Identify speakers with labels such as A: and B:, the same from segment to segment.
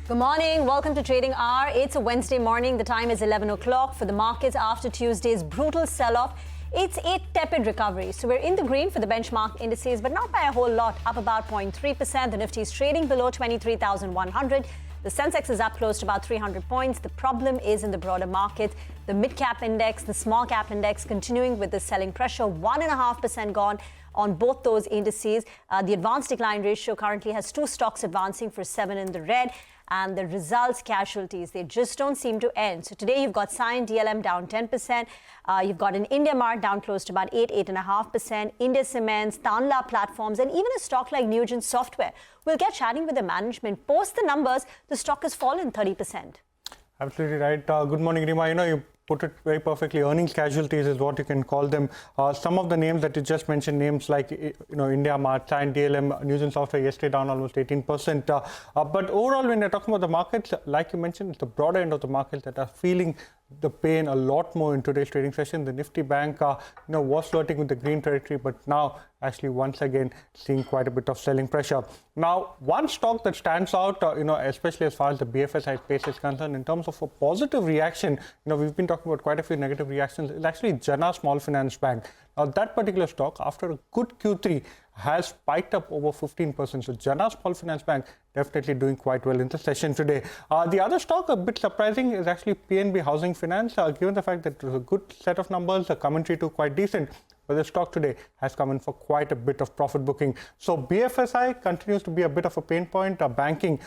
A: Good morning. Welcome to Trading Hour. It's a Wednesday morning. The time is 11 o'clock for the markets after Tuesday's brutal sell-off. It's a tepid recovery. So we're in the green for the benchmark indices, but not by a whole lot, up about 0.3%. The Nifty is trading below 23,100. The Sensex is up close to about 300 points. The problem is in the broader market. The mid-cap index, the small-cap index continuing with the selling pressure, 1.5% gone on both those indices. The advanced decline ratio currently has two stocks advancing for 7 in the red. And the results casualties, they just don't seem to end. So today you've got Cyan DLM down 10%. You've got an India Mart down close to about 8.5%. India Cements, Tanla Platforms, and even a stock like Nugent Software. We'll get chatting with the management. Post the numbers, the stock has fallen 30%.
B: Absolutely right. Good morning, Rima. You put it very perfectly. Earnings casualties is what you can call them. Some of the names that you just mentioned, names like India Mart, Cyan DLM, Nugent Software yesterday down almost 18%. But overall, when you're talking about the markets, like you mentioned, it's the broader end of the market that are feeling the pain a lot more in today's trading session. The Nifty Bank, was flirting with the green territory, but now actually once again seeing quite a bit of selling pressure. Now, one stock that stands out, especially as far as the BFSI space is concerned, in terms of a positive reaction, we've been talking about quite a few negative reactions, is actually Jana Small Finance Bank. Now, that particular stock, after a good Q3, has spiked up over 15%. So Jana Small Finance Bank definitely doing quite well in the session today. The other stock, a bit surprising, is actually PNB Housing Finance. Given the fact that it was a good set of numbers, the commentary too quite decent, but the stock today has come in for quite a bit of profit booking. So BFSI continues to be a bit of a pain point. Banking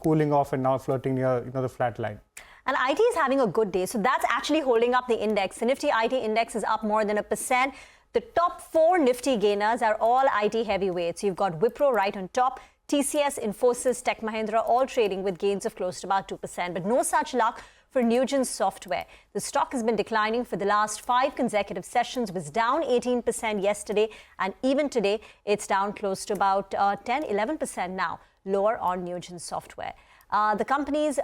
B: cooling off and now flirting near the flat line.
A: And IT is having a good day. So that's actually holding up the index. The Nifty IT index is up more than 1%. The top 4 Nifty gainers are all IT heavyweights. You've got Wipro right on top, TCS, Infosys, Tech Mahindra, all trading with gains of close to about 2%. But no such luck for Nugent Software. The stock has been declining for the last 5 consecutive sessions, was down 18% yesterday, and even today it's down close to about 10-11% now, lower on Nugent Software. The company's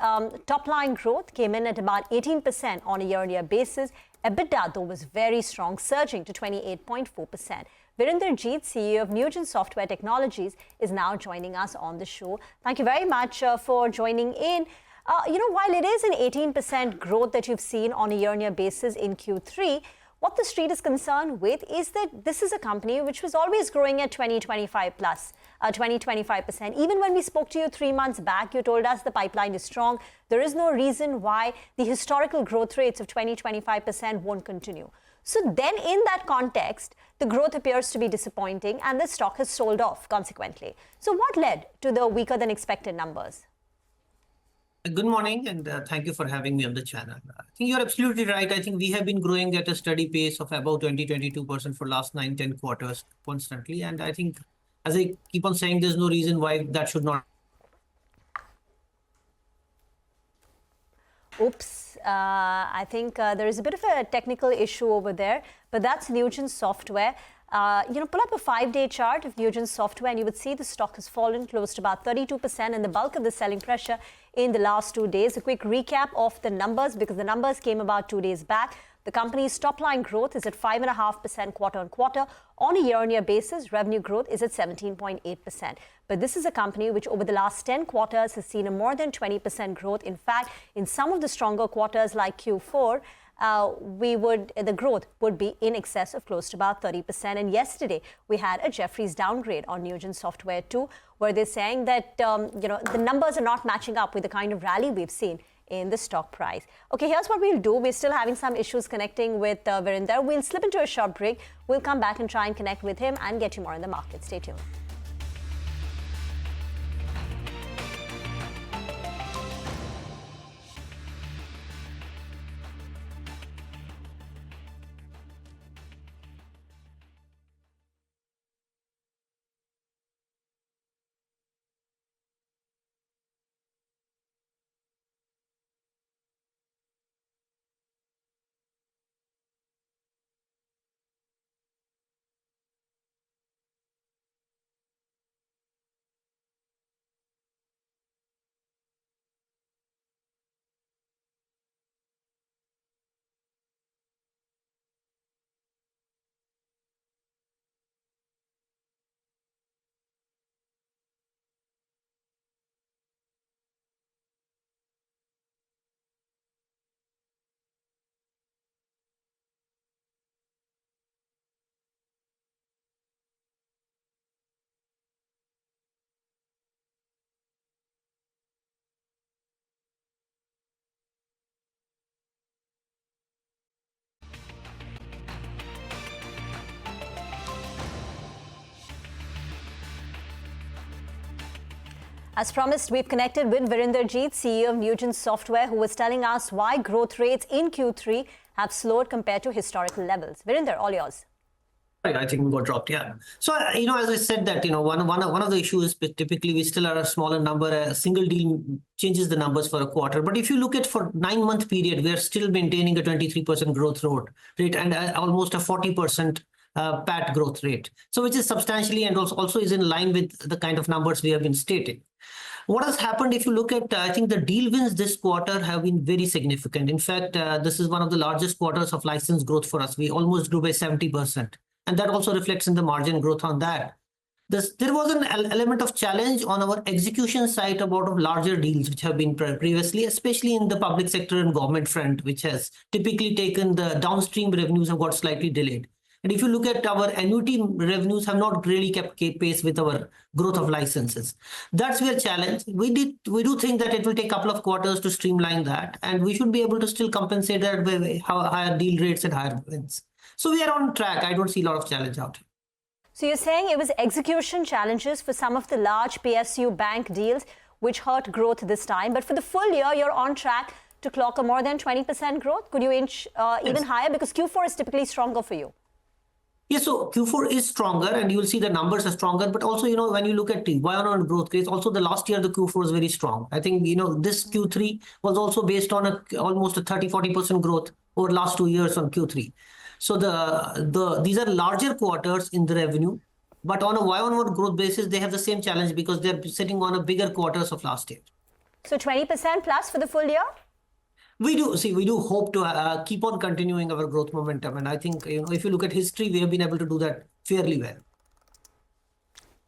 A: top-line growth came in at about 18% on a year-on-year basis. EBITDA, though, was very strong, surging to 28.4%. Virinder Jeet, CEO of Nugent Software Technologies, is now joining us on the show. Thank you very much for joining in. While it is an 18% growth that you've seen on a year-on-year basis in Q3, what the street is concerned with is that this is a company which was always growing at 20-25%. Even when we spoke to you 3 months back, you told us the pipeline is strong. There is no reason why the historical growth rates of 20-25% won't continue. So then in that context, the growth appears to be disappointing and the stock has sold off consequently. So what led to the weaker than expected numbers?
C: Good morning, and thank you for having me on the channel. I think you're absolutely right. I think we have been growing at a steady pace of about 20-22% for last 9-10 quarters constantly. And I think, as I keep on saying, there's no reason why that should not.
A: Oops, I think there is a bit of a technical issue over there, but that's Nugent Software. Pull up a 5-day chart of Nugent Software and you would see the stock has fallen close to about 32% and the bulk of the selling pressure in the last 2 days. A quick recap of the numbers because the numbers came about 2 days back. The company's top line growth is at 5.5% quarter on quarter. On a year-on-year basis, revenue growth is at 17.8%. But this is a company which over the last 10 quarters has seen a more than 20% growth. In fact, in some of the stronger quarters like Q4, the growth would be in excess of close to about 30%. And yesterday, we had a Jefferies downgrade on Nugent Software too, where they're saying that the numbers are not matching up with the kind of rally we've seen in the stock price. Okay, here's what we'll do. We're still having some issues connecting with Virinder. We'll slip into a short break. We'll come back and try and connect with him and get you more in the market. Stay tuned. As promised, we've connected with Virender Jeet, CEO of Newgen Software, who was telling us why growth rates in Q3 have slowed compared to historical levels. Virender, all yours.
C: I think we got dropped, yeah. So, as I said that, one of the issues is typically we still are a smaller number. A single deal changes the numbers for a quarter. But if you look at for 9-month period, we are still maintaining a 23% growth rate and almost a 40% PAT growth rate. So, which is substantially and also is in line with the kind of numbers we have been stating. What has happened, if you look at, I think the deal wins this quarter have been very significant. In fact, this is one of the largest quarters of license growth for us. We almost grew by 70%. And that also reflects in the margin growth on that. There was an element of challenge on our execution side about larger deals which have been previously, especially in the public sector and government front, which has typically taken the downstream revenues have got slightly delayed. And if you look at our annuity revenues have not really kept pace with our growth of licenses. That's where challenge. We do think that it will take a couple of quarters to streamline that, and we should be able to still compensate that by higher deal rates and higher wins. So we are on track. I don't see a lot of challenge out here.
A: So you're saying it was execution challenges for some of the large PSU bank deals which hurt growth this time. But for the full year, you're on track to clock a more than 20% growth. Could you inch even higher? Because Q4 is typically stronger for you.
C: Yeah, so Q4 is stronger and you will see the numbers are stronger. But also, when you look at the year-on-year growth rates, also the last year, the Q4 was very strong. I think, this Q3 was also based on almost a 30-40% growth over last 2 years on Q3. So these are larger quarters in the revenue, but on a year-on-year growth basis, they have the same challenge because they're sitting on a bigger quarters of last year.
A: So 20% plus for the full year?
C: We do hope to keep on continuing our growth momentum. And I think, if you look at history, we have been able to do that fairly well.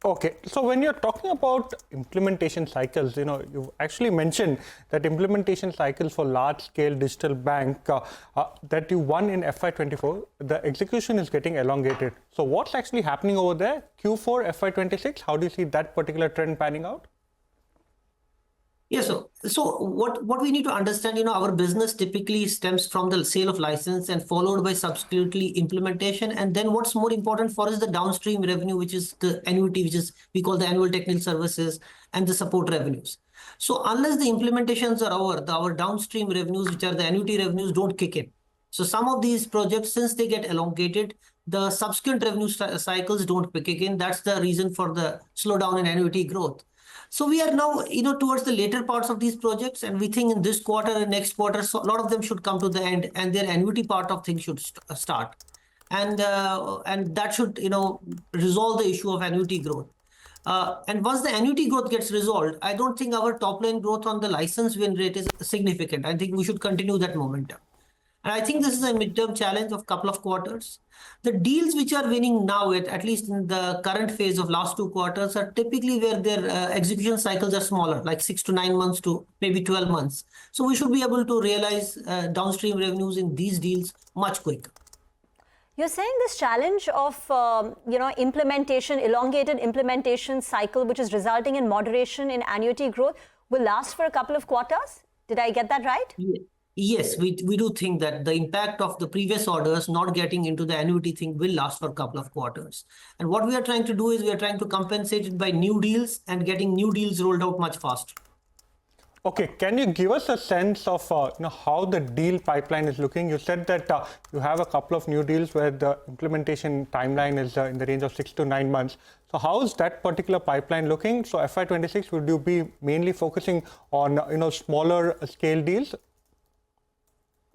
B: Okay, so when you're talking about implementation cycles, you've actually mentioned that implementation cycles for large-scale digital bank that you won in FY24, the execution is getting elongated. So what's actually happening over there? Q4, FY26, how do you see that particular trend panning out?
C: Yeah, so what we need to understand, our business typically stems from the sale of license and followed by subsequently implementation. And then what's more important for us is the downstream revenue, which is the annuity, which is we call the annual technical services and the support revenues. So unless the implementations are over, our downstream revenues, which are the annuity revenues, don't kick in. So some of these projects, since they get elongated, the subsequent revenue cycles don't kick in. That's the reason for the slowdown in annuity growth. So we are now, towards the later parts of these projects, and we think in this quarter and next quarter, so a lot of them should come to the end, and their annuity part of things should start, and that should, resolve the issue of annuity growth. And once the annuity growth gets resolved, I don't think our top line growth on the license win rate is significant. I think we should continue that momentum. And I think this is a midterm challenge of a couple of quarters. The deals which are winning now, at least in the current phase of last 2 quarters, are typically where their execution cycles are smaller, like 6 to 9 months to maybe 12 months. So we should be able to realize downstream revenues in these deals much quicker.
A: You're saying this challenge of, implementation, elongated implementation cycle, which is resulting in moderation in annuity growth, will last for a couple of quarters? Did I get that right?
C: Yeah. Yes, we do think that the impact of the previous orders not getting into the annuity thing will last for a couple of quarters. And what we are trying to do is we are trying to compensate it by new deals and getting new deals rolled out much faster.
B: Okay, can you give us a sense of how the deal pipeline is looking? You said that you have a couple of new deals where the implementation timeline is in the range of 6 to 9 months. So how is that particular pipeline looking? So FY26, would you be mainly focusing on smaller scale deals?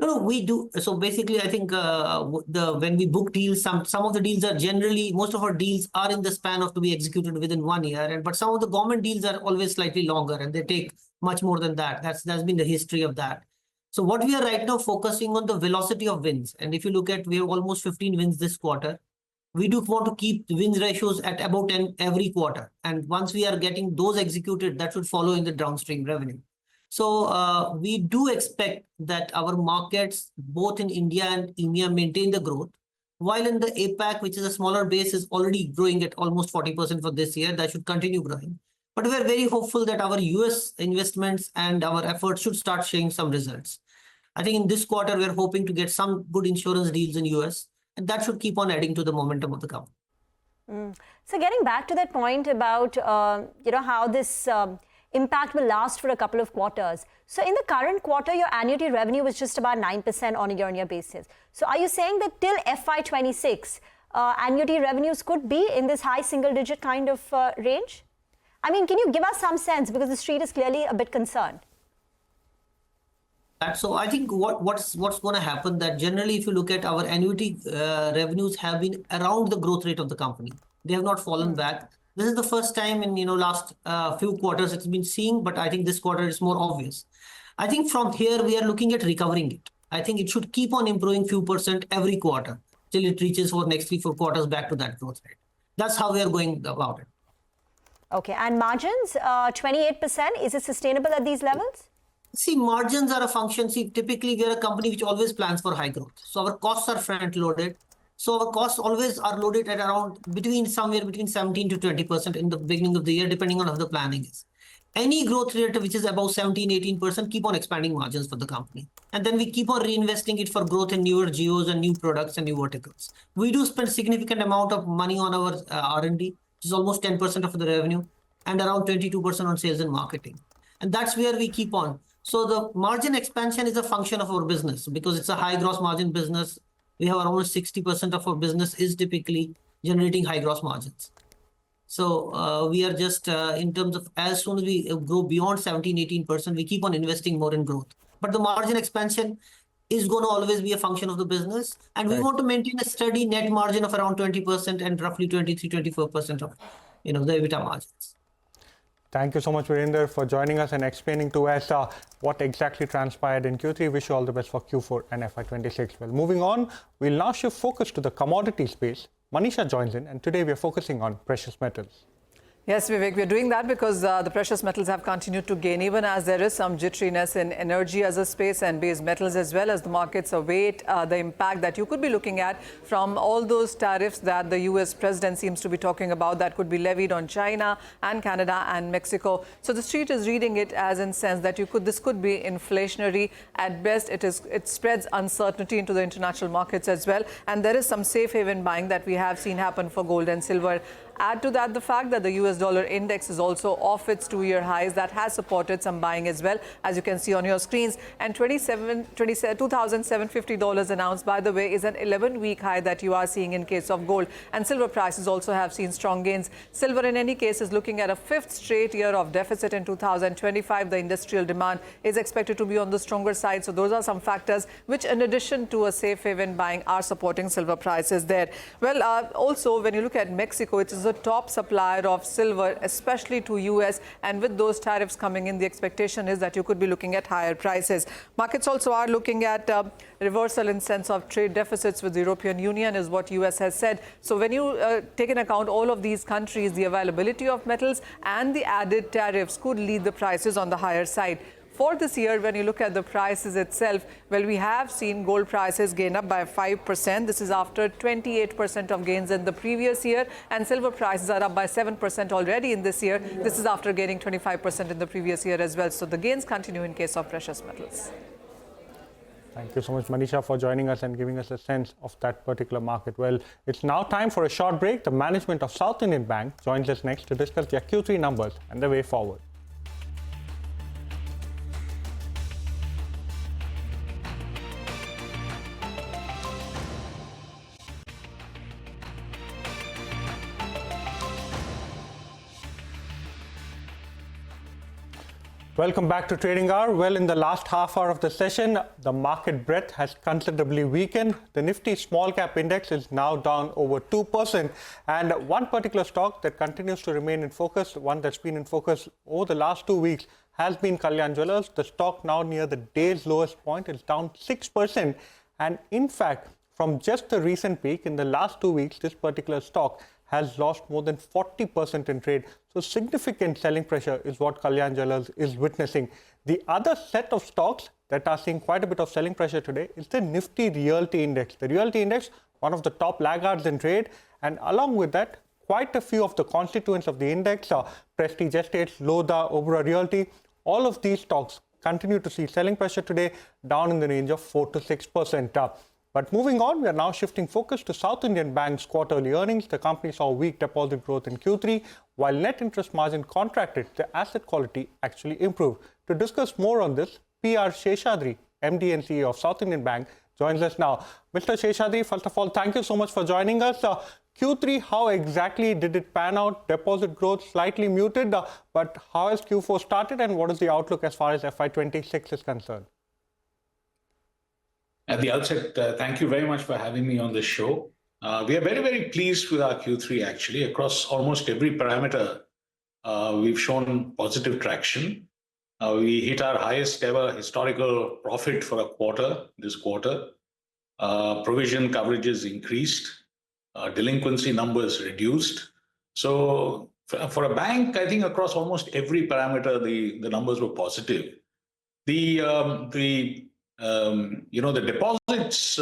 C: No, we do. So basically, I think when we book deals, some of the deals are generally, most of our deals are in the span of to be executed within 1 year. But some of the government deals are always slightly longer and they take much more than that. That's been the history of that. So what we are right now focusing on the velocity of wins. And if you look at, we have almost 15 wins this quarter. We do want to keep the wins ratios at about 10 every quarter. And once we are getting those executed, that should follow in the downstream revenue. So we do expect that our markets, both in India and EMEA, maintain the growth, while in the APAC, which is a smaller base, is already growing at almost 40% for this year. That should continue growing. But we are very hopeful that our US investments and our efforts should start showing some results. I think in this quarter, we're hoping to get some good insurance deals in US, and that should keep on adding to the momentum of the company.
A: So getting back to that point about, how this impact will last for a couple of quarters. So in the current quarter, your annuity revenue was just about 9% on a year-on-year basis. So are you saying that till FY26, annuity revenues could be in this high single-digit kind of range? I mean, can you give us some sense, because the street is clearly a bit concerned?
C: So I think what's going to happen, that generally if you look at our annuity revenues have been around the growth rate of the company. They have not fallen back. This is the first time in last few quarters it's been seeing, but I think this quarter is more obvious. I think from here we are looking at recovering it. I think it should keep on improving few percent every quarter till it reaches for next 3-4 quarters back to that growth rate. That's how we are going about it.
A: Okay, and margins, 28%, is it sustainable at these levels?
C: See, margins are a function. See, typically we are a company which always plans for high growth. So our costs are front loaded. So our costs always are loaded at around somewhere between 17 to 20% in the beginning of the year, depending on how the planning is. Any growth rate which is above 17-18% keep on expanding margins for the company. And then we keep on reinvesting it for growth in newer geos and new products and new verticals. We do spend significant amount of money on our R&D, which is almost 10% of the revenue, and around 22% on sales and marketing. And that's where we keep on. So the margin expansion is a function of our business, because it's a high gross margin business. We have almost 60% of our business is typically generating high gross margins. So we are just in terms of, as soon as we grow beyond 17-18%, we keep on investing more in growth. But the margin expansion is going to always be a function of the business. And we want to maintain a steady net margin of around 20% and roughly 23-24% of the EBITDA margins.
B: Thank you so much, Virender, for joining us and explaining to us what exactly transpired in Q3. Wish you all the best for Q4 and FY26. Well, moving on, we'll now shift focus to the commodity space. Manisha joins in, and today we are focusing on precious metals.
D: Yes, Vivek, we're doing that because the precious metals have continued to gain, even as there is some jitteriness in energy as a space and base metals, as well as the markets await the impact that you could be looking at from all those tariffs that the US president seems to be talking about that could be levied on China and Canada and Mexico. So the street is reading it as in sense that this could be inflationary. At best, it spreads uncertainty into the international markets as well. And there is some safe haven buying that we have seen happen for gold and silver. Add to that the fact that the US dollar index is also off its 2-year highs. That has supported some buying as well, as you can see on your screens. And $2,750 announced, by the way, is an 11-week high that you are seeing in case of gold. And silver prices also have seen strong gains. Silver, in any case, is looking at a 5th straight year of deficit in 2025. The industrial demand is expected to be on the stronger side. So those are some factors which, in addition to a safe haven buying, are supporting silver prices there. Well, also, when you look at Mexico, it is a top supplier of silver, especially to US, and with those tariffs coming in, the expectation is that you could be looking at higher prices. Markets also are looking at reversal in sense of trade deficits with the European Union, is what US has said. So when you take into account all of these countries, the availability of metals and the added tariffs could lead the prices on the higher side. For this year, when you look at the prices itself, well, we have seen gold prices gain up by 5%. This is after 28% of gains in the previous year. And silver prices are up by 7% already in this year. This is after gaining 25% in the previous year as well. So the gains continue in case of precious metals.
B: Thank you so much, Manisha, for joining us and giving us a sense of that particular market. Well, it's now time for a short break. The management of South Indian Bank joins us next to discuss their Q3 numbers and the way forward. Welcome back to Trading Hour. Well, in the last half hour of the session, the market breadth has considerably weakened. The Nifty small cap index is now down over 2%. And one particular stock that continues to remain in focus, one that's been in focus over the last 2 weeks, has been Kalyan Jewellers. The stock now near the day's lowest point is down 6%. And in fact, from just the recent peak in the last 2 weeks, this particular stock has lost more than 40% in trade. So significant selling pressure is what Kalyan Jewellers is witnessing. The other set of stocks that are seeing quite a bit of selling pressure today is the Nifty Realty Index. The Realty Index, one of the top laggards in trade, and along with that, quite a few of the constituents of the index, Prestige Estates, Lodha, Oberoi Realty, all of these stocks continue to see selling pressure today, down in the range of 4 to 6%. But moving on, we are now shifting focus to South Indian Bank's quarterly earnings. The company saw weak deposit growth in Q3, while net interest margin contracted. The asset quality actually improved. To discuss more on this, P.R. Sheshadri, MD and CEO of South Indian Bank, joins us now. Mr. Sheshadri, first of all, thank you so much for joining us. Q3, how exactly did it pan out? Deposit growth slightly muted, but how has Q4 started and what is the outlook as far as FY26 is concerned?
E: At the outset, thank you very much for having me on this show. We are very, very pleased with our Q3 actually. Across almost every parameter, we've shown positive traction. We hit our highest ever historical profit for a quarter this quarter. Provision coverages increased. Delinquency numbers reduced. So for a bank, I think across almost every parameter, the numbers were positive. The deposits,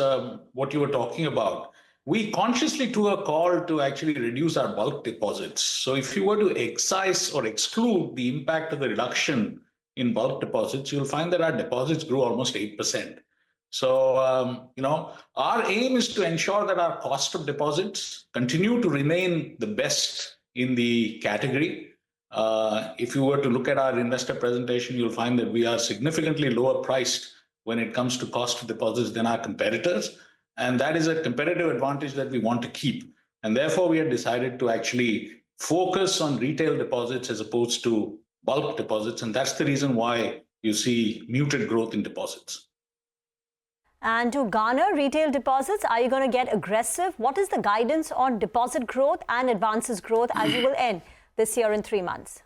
E: what you were talking about, we consciously took a call to actually reduce our bulk deposits. So if you were to excise or exclude the impact of the reduction in bulk deposits, you'll find that our deposits grew almost 8%. So, our aim is to ensure that our cost of deposits continue to remain the best in the category. If you were to look at our investor presentation, you'll find that we are significantly lower priced when it comes to cost of deposits than our competitors. And that is a competitive advantage that we want to keep. And therefore, we have decided to actually focus on retail deposits as opposed to bulk deposits. And that's the reason why you see muted growth in deposits.
A: And to garner retail deposits, are you going to get aggressive? What is the guidance on deposit growth and advances growth as you will end this year in 3 months?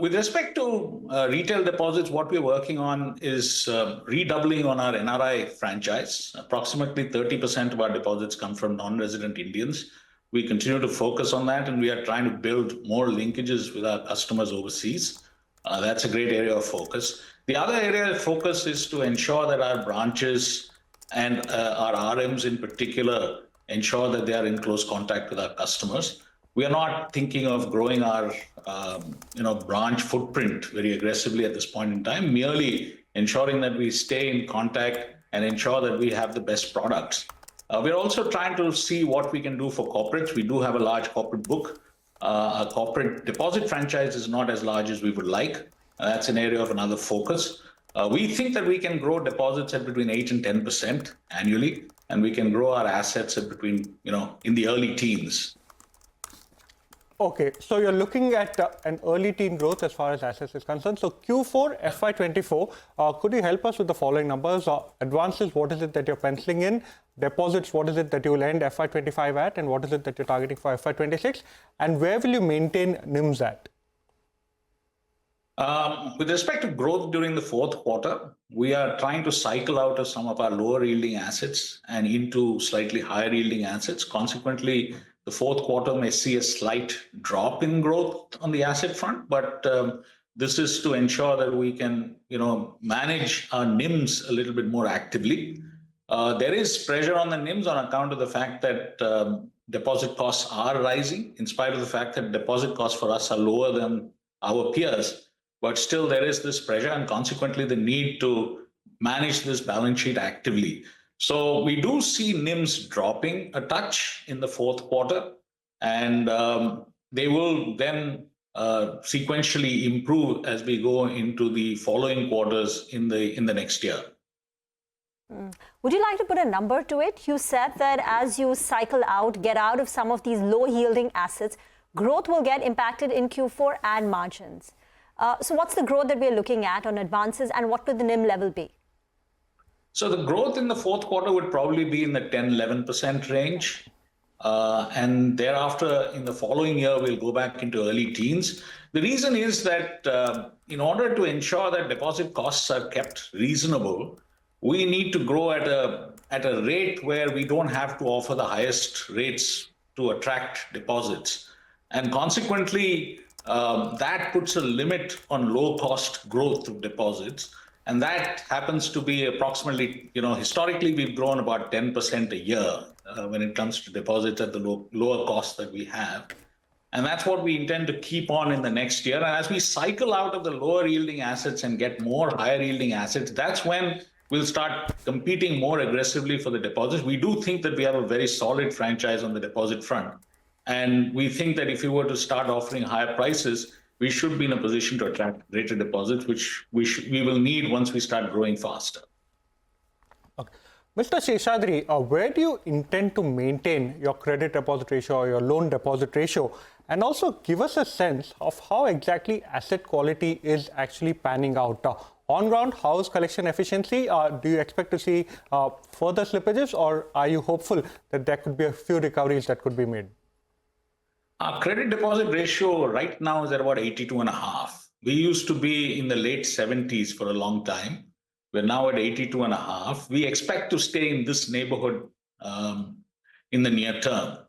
E: With respect to retail deposits, what we're working on is redoubling on our NRI franchise. Approximately 30% of our deposits come from non-resident Indians. We continue to focus on that, and we are trying to build more linkages with our customers overseas. That's a great area of focus. The other area of focus is to ensure that our branches and our RMs in particular ensure that they are in close contact with our customers. We are not thinking of growing our branch footprint very aggressively at this point in time, merely ensuring that we stay in contact and ensure that we have the best products. We're also trying to see what we can do for corporates. We do have a large corporate book. Our corporate deposit franchise is not as large as we would like. That's an area of another focus. We think that we can grow deposits at between 8 and 10% annually, and we can grow our assets at between, in the early teens.
B: Okay, so you're looking at an early teen growth as far as assets is concerned. So Q4, FY24, could you help us with the following numbers? Advances, what is it that you're penciling in? Deposits, what is it that you will end FY25 at? And what is it that you're targeting for FY26? And where will you maintain NIMs at?
E: With respect to growth during the fourth quarter, we are trying to cycle out of some of our lower yielding assets and into slightly higher yielding assets. Consequently, the fourth quarter may see a slight drop in growth on the asset front, but this is to ensure that we can, manage our NIMs a little bit more actively. There is pressure on the NIMs on account of the fact that deposit costs are rising, in spite of the fact that deposit costs for us are lower than our peers. But still, there is this pressure and consequently the need to manage this balance sheet actively. So we do see NIMs dropping a touch in the fourth quarter, and they will then sequentially improve as we go into the following quarters in the next year.
A: Would you like to put a number to it? You said that as you cycle out, get out of some of these low-yielding assets, growth will get impacted in Q4 and margins. So what's the growth that we're looking at on advances, and what would the NIM level be?
E: So the growth in the fourth quarter would probably be in the 10-11% range. And thereafter, in the following year, we'll go back into early teens. The reason is that in order to ensure that deposit costs are kept reasonable, we need to grow at a rate where we don't have to offer the highest rates to attract deposits. And consequently, that puts a limit on low-cost growth of deposits. And that happens to be approximately, historically, we've grown about 10% a year when it comes to deposits at the lower cost that we have. And that's what we intend to keep on in the next year. And as we cycle out of the lower yielding assets and get more higher yielding assets, that's when we'll start competing more aggressively for the deposits. We do think that we have a very solid franchise on the deposit front. And we think that if we were to start offering higher prices, we should be in a position to attract greater deposits, which we will need once we start growing faster.
B: Okay. Mr. Seshadri, where do you intend to maintain your credit deposit ratio or your loan deposit ratio? And also give us a sense of how exactly asset quality is actually panning out. On ground, how's collection efficiency? Do you expect to see further slippages, or are you hopeful that there could be a few recoveries that could be made?
E: Our credit deposit ratio right now is at about 82.5. We used to be in the late 70s for a long time. We're now at 82.5. We expect to stay in this neighborhood in the near term,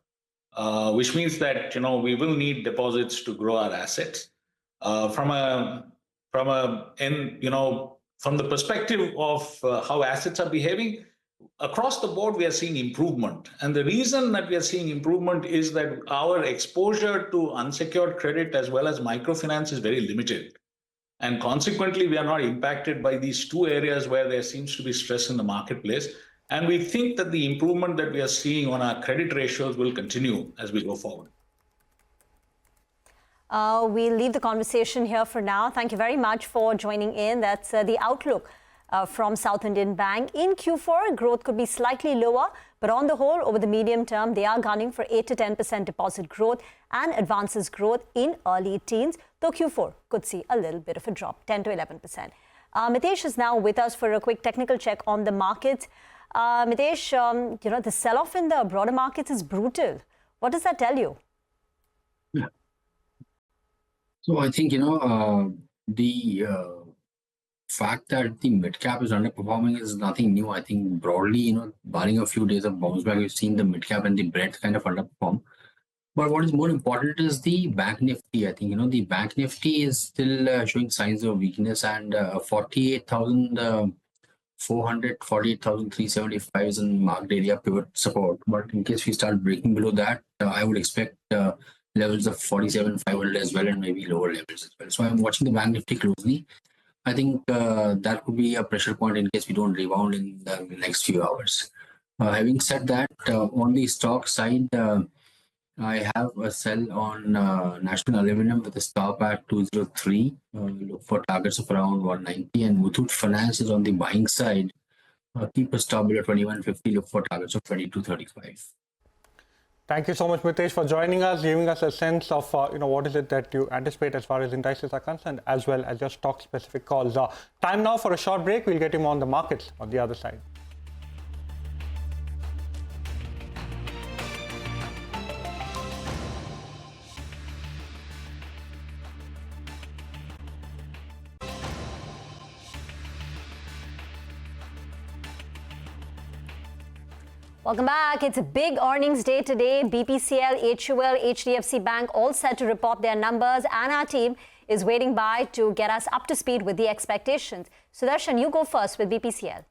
E: which means that we will need deposits to grow our assets. From the perspective of how assets are behaving, across the board, we are seeing improvement. And the reason that we are seeing improvement is that our exposure to unsecured credit as well as microfinance is very limited. And consequently, we are not impacted by these two areas where there seems to be stress in the marketplace. And we think that the improvement that we are seeing on our credit ratios will continue as we go forward.
A: We'll leave the conversation here for now. Thank you very much for joining in. That's the outlook from South Indian Bank. In Q4, growth could be slightly lower, but on the whole, over the medium term, they are gunning for 8 to 10% deposit growth and advances growth in early teens, though Q4 could see a little bit of a drop, 10 to 11%. Mitesh is now with us for a quick technical check on the markets. Mitesh, the sell-off in the broader markets is brutal. What does that tell you?
F: Yeah. So I think, the fact that the mid-cap is underperforming is nothing new. I think broadly, barring a few days of bounce back, we've seen the mid-cap and the breadth kind of underperform. But what is more important is the Bank Nifty. I think, the Bank Nifty is still showing signs of weakness, and 48,400, 48,375 is in marked area pivot support. But in case we start breaking below that, I would expect levels of 47,500 as well, and maybe lower levels as well. So I'm watching the Bank Nifty closely. I think that could be a pressure point in case we don't rebound in the next few hours. Having said that, on the stock side, I have a sell on National Aluminum with a stop at 203. Look for targets of around 190. And Muthoot Finance is on the buying side. Keep a stop below 2150. Look for targets of 2235.
B: Thank you so much, Mitesh, for joining us, giving us a sense of what is it that you anticipate as far as indices are concerned, as well as your stock-specific calls. Time now for a short break. We'll get him on the markets on the other side.
A: Welcome back. It's a big earnings day today. BPCL, HUL, HDFC Bank all set to report their numbers, and our team is waiting by to get us up to speed with the expectations. Sudarshan, you go first with BPCL.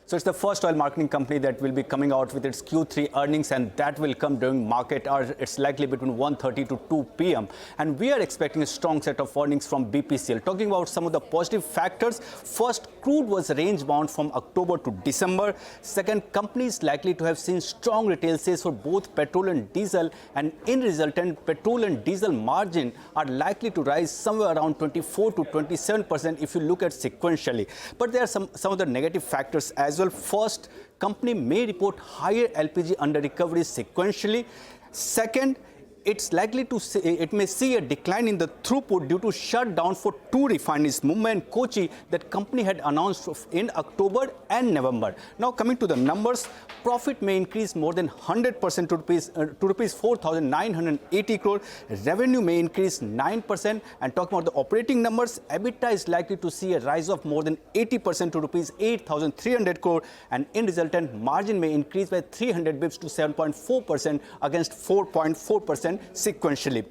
G: So it's the first oil marketing company that will be coming out with its Q3 earnings, and that will come during market hours. It's likely between 1:30 to 2 p.m. And we are expecting a strong set of earnings from BPCL. Talking about some of the positive factors, first, crude was range bound from October to December. Second, company is likely to have seen strong retail sales for both petrol and diesel, and in resultant, petrol and diesel margin are likely to rise somewhere around 24 to 27% if you look at sequentially. But there are some of the negative factors as well. First, company may report higher LPG under recovery sequentially. Second, it's likely to see, it may see a decline in the throughput due to shutdown for two refineries, Mumbai and Kochi, that company had announced in October and November. Now coming to the numbers, profit may increase more than 100% to rupees 4,980 crore. Revenue may increase 9%. And talking about the operating numbers, EBITDA is likely to see a rise of more than 80% to rupees 8,300 crore. And in resultant, margin may increase by 300 bips to 7.4% against 4.4% sequentially.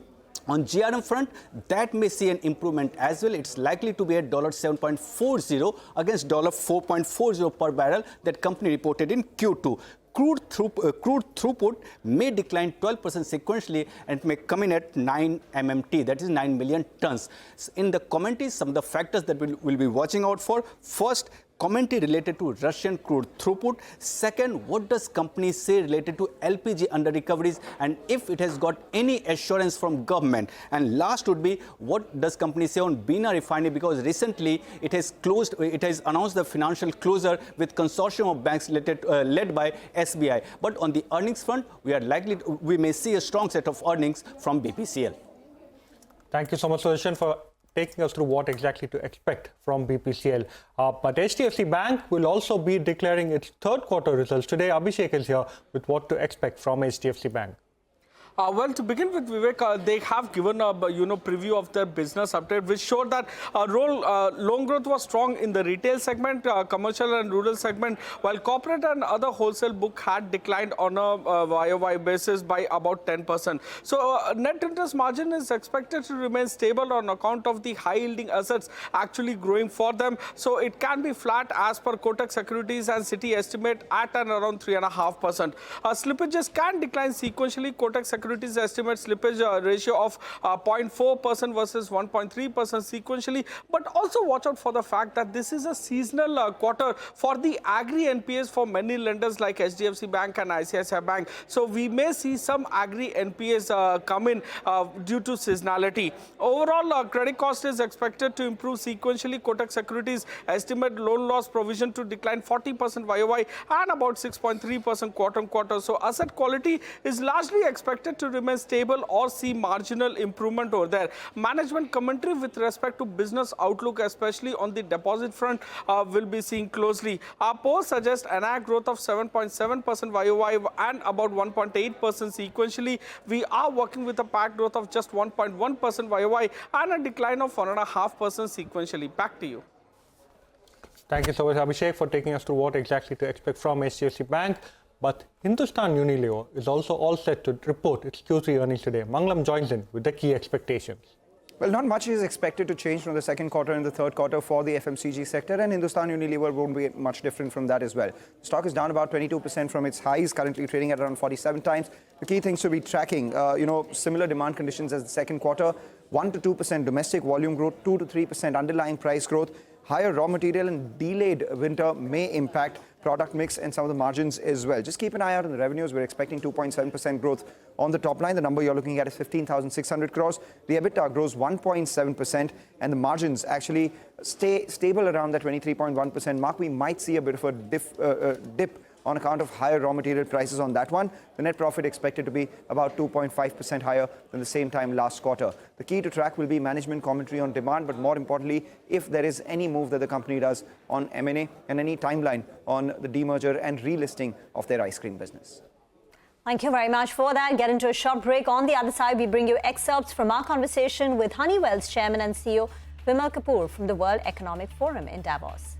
G: On GRM front, that may see an improvement as well. It's likely to be at $7.40 against $4.40 per barrel that company reported in Q2. Crude throughput may decline 12% sequentially and may come in at 9 MMT, that is 9 million tons. In the commentaries, some of the factors that we'll be watching out for. First, commentary related to Russian crude throughput. Second, what does company say related to LPG under recoveries and if it has got any assurance from government. And last would be, what does company say on Bina refinery, because recently it has announced the financial closure with consortium of banks led by SBI. But on the earnings front, we may see a strong set of earnings from BPCL.
B: Thank you so much, Sudarshan, for taking us through what exactly to expect from BPCL. But HDFC Bank will also be declaring its third quarter results today. Abhishek is here with what to expect from HDFC Bank.
H: Well, to begin with, Vivek, they have given a preview of their business update, which showed that loan growth was strong in the retail segment, commercial and rural segment, while corporate and other wholesale book had declined on a YOY basis by about 10%. So net interest margin is expected to remain stable on account of the high-yielding assets actually growing for them. So it can be flat as per Kotak Securities and Citi estimate at and around 3.5%. Slippages can decline sequentially. Kotak Securities estimate slippage ratio of 0.4% versus 1.3% sequentially. But also watch out for the fact that this is a seasonal quarter for the agri NPAs for many lenders like HDFC Bank and ICICI Bank. So we may see some agri NPAs come in due to seasonality. Overall, credit cost is expected to improve sequentially. Kotak Securities estimate loan loss provision to decline 40% YOY and about 6.3% quarter on quarter. So asset quality is largely expected to remain stable or see marginal improvement over there. Management commentary with respect to business outlook, especially on the deposit front, will be seen closely. Our polls suggest NII growth of 7.7% YOY and about 1.8% sequentially. We are working with a PAT growth of just 1.1% YOY and a decline of 1.5% sequentially. Back to you.
B: Thank you so much, Abhishek, for taking us through what exactly to expect from HDFC Bank. But Hindustan Unilever is also all set to report its Q3 earnings today. Manglam joins in with the key expectations.
I: Well, not much is expected to change from the second quarter and the third quarter for the FMCG sector, and Hindustan Unilever won't be much different from that as well. The stock is down about 22% from its highs, currently trading at around 47 times. The key things to be tracking, similar demand conditions as the second quarter, 1 to 2% domestic volume growth, 2 to 3% underlying price growth. Higher raw material and delayed winter may impact product mix and some of the margins as well. Just keep an eye out on the revenues. We're expecting 2.7% growth on the top line. The number you're looking at is 15,600 crores. The EBITDA grows 1.7% and the margins actually stay stable around that 23.1% mark. We might see a bit of a dip on account of higher raw material prices on that one. The net profit expected to be about 2.5% higher than the same time last quarter. The key to track will be management commentary on demand, but more importantly, if there is any move that the company does on M&A and any timeline on the demerger and relisting of their ice cream business.
A: Thank you very much for that. Get into a short break. On the other side, we bring you excerpts from our conversation with Honeywell's chairman and CEO, Vimal Kapoor, from the World Economic Forum in Davos.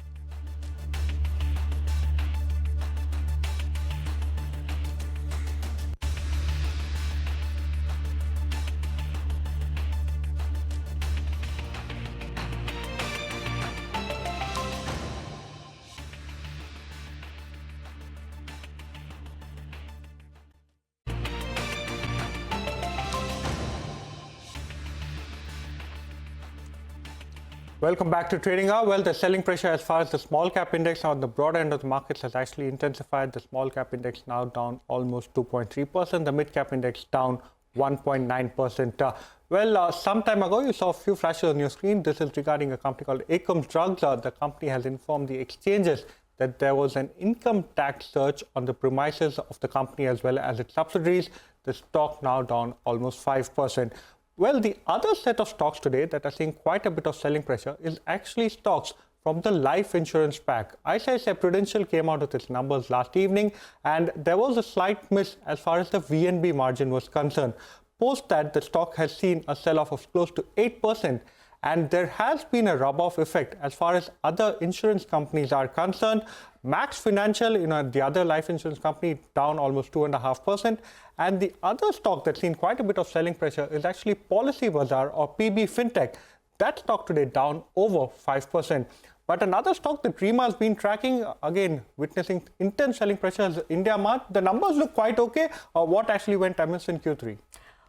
B: Welcome back to Trading Hour. Well, the selling pressure as far as the small cap index on the broad end of the markets has actually intensified. The small cap index now down almost 2.3%. The mid cap index down 1.9%. Some time ago, you saw a few flashes on your screen. This is regarding a company called Akums Drugs. The company has informed the exchanges that there was an income tax surge on the premises of the company as well as its subsidiaries. The stock now down almost 5%. Well, the other set of stocks today that are seeing quite a bit of selling pressure is actually stocks from the life insurance pack. ICICI Prudential came out with its numbers last evening, and there was a slight miss as far as the VNB margin was concerned. Post that, the stock has seen a sell-off of close to 8%, and there has been a rub-off effect as far as other insurance companies are concerned. Max Financial, the other life insurance company, down almost 2.5%. And the other stock that's seen quite a bit of selling pressure is actually Policy Bazaar or PB Fintech. That stock today down over 5%. But another stock that Rima has been tracking, again, witnessing intense selling pressure is India Mart. The numbers look quite okay. What actually went amiss in Q3?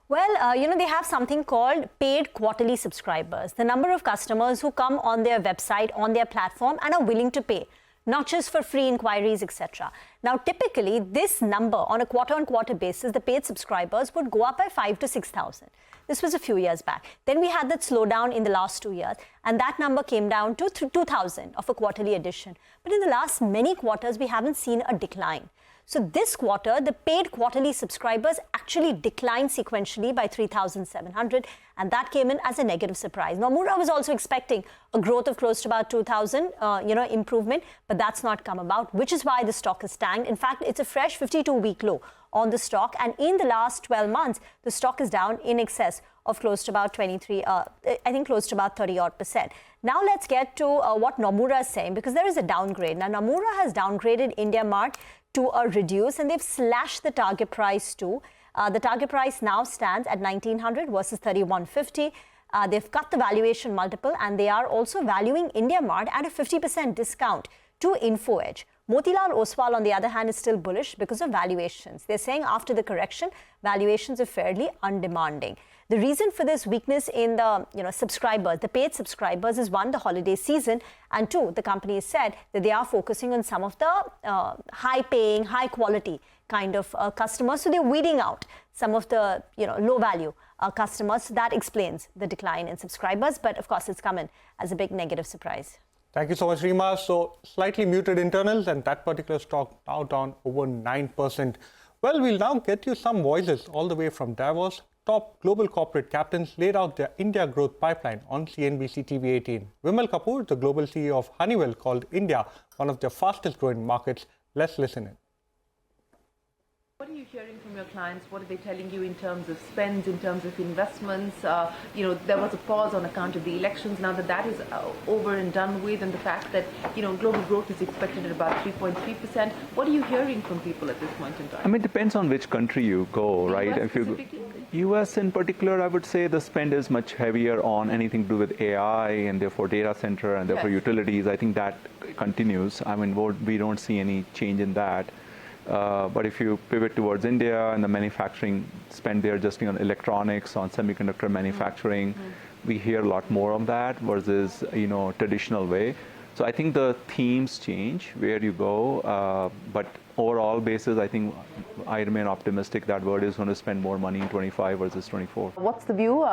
A: Well, they have something called paid quarterly subscribers. The number of customers who come on their website, on their platform and are willing to pay. not just for free inquiries, etc. Now, typically, this number on a quarter-on-quarter basis, the paid subscribers would go up by 5,000 to 6,000. This was a few years back. Then we had that slowdown in the last 2 years, and that number came down to 2,000 of a quarterly addition. But in the last many quarters, we haven't seen a decline. So this quarter, the paid quarterly subscribers actually declined sequentially by 3,700, and that came in as a negative surprise. Nomura was also expecting a growth of close to about 2,000, improvement, but that's not come about, which is why the stock has tanked. In fact, it's a fresh 52-week low on the stock, and in the last 12 months, the stock is down in excess of close to about 23, I think close to about 30-odd%. Now let's get to what Nomura is saying, because there is a downgrade. Now, Nomura has downgraded India Mart to a reduce, and they've slashed the target price too. The target price now stands at 1,900 versus 3,150. They've cut the valuation multiple, and they are also valuing India Mart at a 50% discount to InfoEdge. Motilal Oswal, on the other hand, is still bullish because of valuations. They're saying after the correction, valuations are fairly undemanding. The reason for this weakness in the subscribers, the paid subscribers, is one, the holiday season, and two, the company has said that they are focusing on some of the high-paying, high-quality kind of customers. So they're weeding out some of the low-value customers. So that explains the decline in subscribers. But of course, it's come in as a big negative surprise.
B: Thank you so much, Rima. So slightly muted internals, and that particular stock now down over 9%. Well, we'll now get you some voices all the way from Davos. Top global corporate captains laid out their India growth pipeline on CNBC-TV18. Vimal Kapoor, the global CEO of Honeywell, called India one of their fastest growing markets. Let's listen in.
J: What are you hearing from your clients? What are they telling you in terms of spends, in terms of investments? There was a pause on account of the elections. Now that that is over and done with, and the fact that, global growth is expected at about 3.3%, what are you hearing from people at this point in time?
K: I mean, it depends on which country you go, right? If you US in particular, I would say the spend is much heavier on anything to do with AI and therefore data center and therefore utilities. I think that continues. I mean, we don't see any change in that. But if you pivot towards India and the manufacturing spend there, just on electronics, on semiconductor manufacturing, we hear a lot more of that versus traditional way. So I think the themes change where you go, but overall basis, I think I remain optimistic that world is going to spend more money in 25 versus 24.
J: What's the view,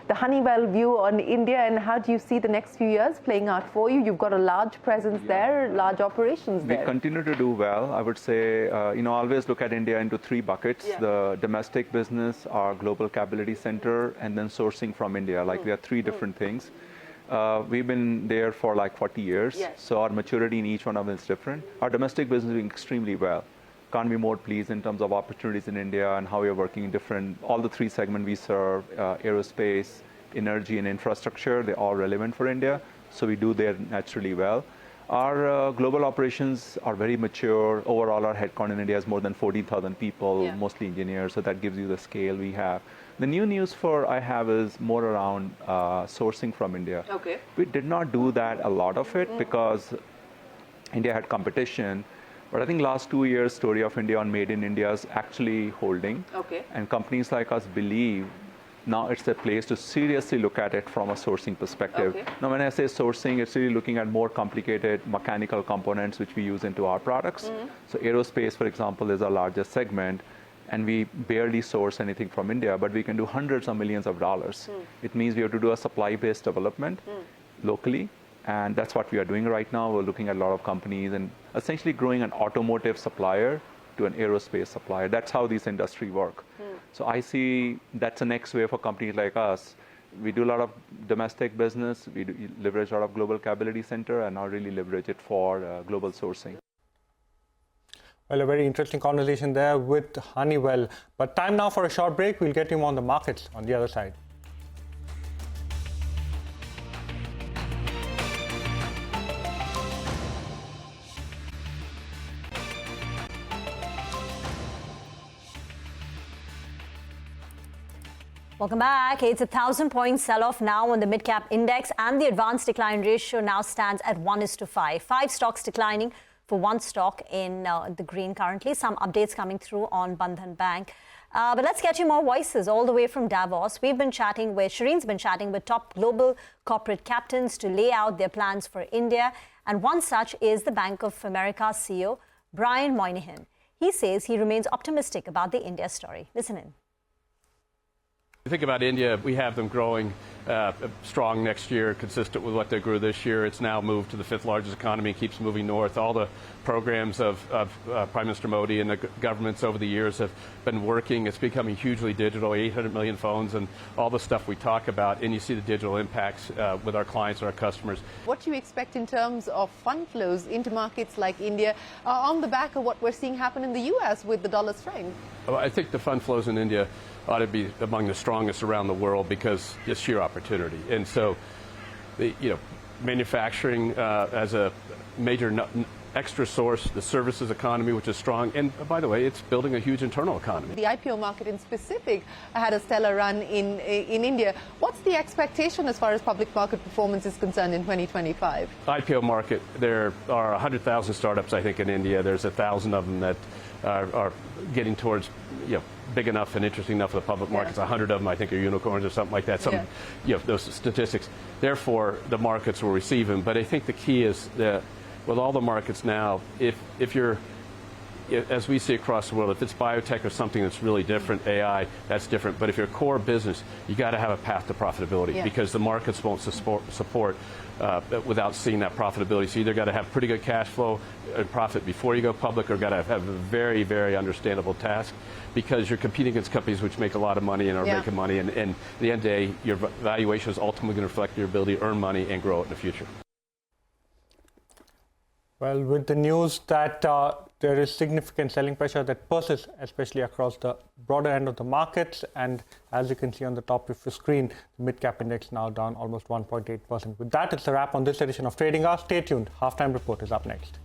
J: the Honeywell view on India, and how do you see the next few years playing out for you? You've got a large presence there, large operations there.
K: We continue to do well. I would say, always look at India into three buckets: the domestic business, our global capability center, and then sourcing from India. Like we have three different things. We've been there for like 40 years, so our maturity in each one of them is different. Our domestic business is doing extremely well. Can't be more pleased in terms of opportunities in India and how we are working in all the three segments we serve, aerospace, energy, and infrastructure. They're all relevant for India, so we do there naturally well. Our global operations are very mature. Overall, our headcount in India is more than 40,000 people, mostly engineers, so that gives you the scale we have. The new news I have is more around sourcing from India.
J: Okay.
K: We did not do that, a lot of it, because India had competition. But I think last 2 years, story of India on Made in India is actually holding.
J: Okay.
K: And companies like us believe now it's a place to seriously look at it from a sourcing perspective.
J: Okay.
K: Now, when I say sourcing, it's really looking at more complicated mechanical components which we use into our products. So aerospace, for example, is our largest segment. And we barely source anything from India, but we can do hundreds of millions of dollars. It means we have to do a supply-based development locally, and that's what we are doing right now. We're looking at a lot of companies and essentially growing an automotive supplier to an aerospace supplier. That's how these industry work. So I see that's the next way for companies like us. We do a lot of domestic business, we leverage a lot of global capability center, and now really leverage it for global sourcing.
B: Well, a very interesting conversation there with Honeywell. But time now for a short break. We'll get him on the markets on the other side.
A: Welcome back. It's a 1,000-point sell-off now on the mid-cap index, and the advanced decline ratio now stands at 1:5. 5 stocks declining for 1 stock in the green currently. Some updates coming through on Bandhan Bank. But let's get you more voices all the way from Davos. Shireen's been chatting with top global corporate captains to lay out their plans for India. And one such is the Bank of America CEO, Brian Moynihan. He says he remains optimistic about the India story. Listen in.
L: You think about India, we have them growing strong next year, consistent with what they grew this year. It's now moved to the 5th largest economy, keeps moving north. All the programs of Prime Minister Modi and the governments over the years have been working. It's becoming hugely digital, 800 million phones and all the stuff we talk about. And you see the digital impacts with our clients and our customers.
J: What do you expect in terms of fund flows into markets like India on the back of what we're seeing happen in the U.S. with the dollar strength?
L: Well, I think the fund flows in India ought to be among the strongest around the world because it's sheer opportunity. And so, manufacturing as a major extra source, the services economy, which is strong. And by the way, it's building a huge internal economy.
J: The IPO market in specific had a stellar run in India. What's the expectation as far as public market performance is concerned in 2025?
L: IPO market, there are 100,000 startups, I think, in India. There's 1,000 of them that are getting towards, big enough and interesting enough for the public markets. 100 of them, I think, are unicorns or something like that. Those statistics. Therefore, the markets will receive them. But I think the key is that with all the markets now, if you're, as we see across the world, if it's biotech or something that's really different, AI, that's different. But if you're a core business, you got to have a path to profitability because the markets won't support without seeing that profitability. So you either got to have pretty good cash flow and profit before you go public, or got to have a very, very understandable task, because you're competing against companies which make a lot of money and are making money. And at the end of the day, your valuation is ultimately going to reflect your ability to earn money and grow it in the future.
B: Well, with the news that there is significant selling pressure that persists, especially across the broader end of the markets. And as you can see on the top of your screen, the mid-cap index now down almost 1.8%. With that, it's a wrap on this edition of Trading Hour. Stay tuned. Halftime Report is up next.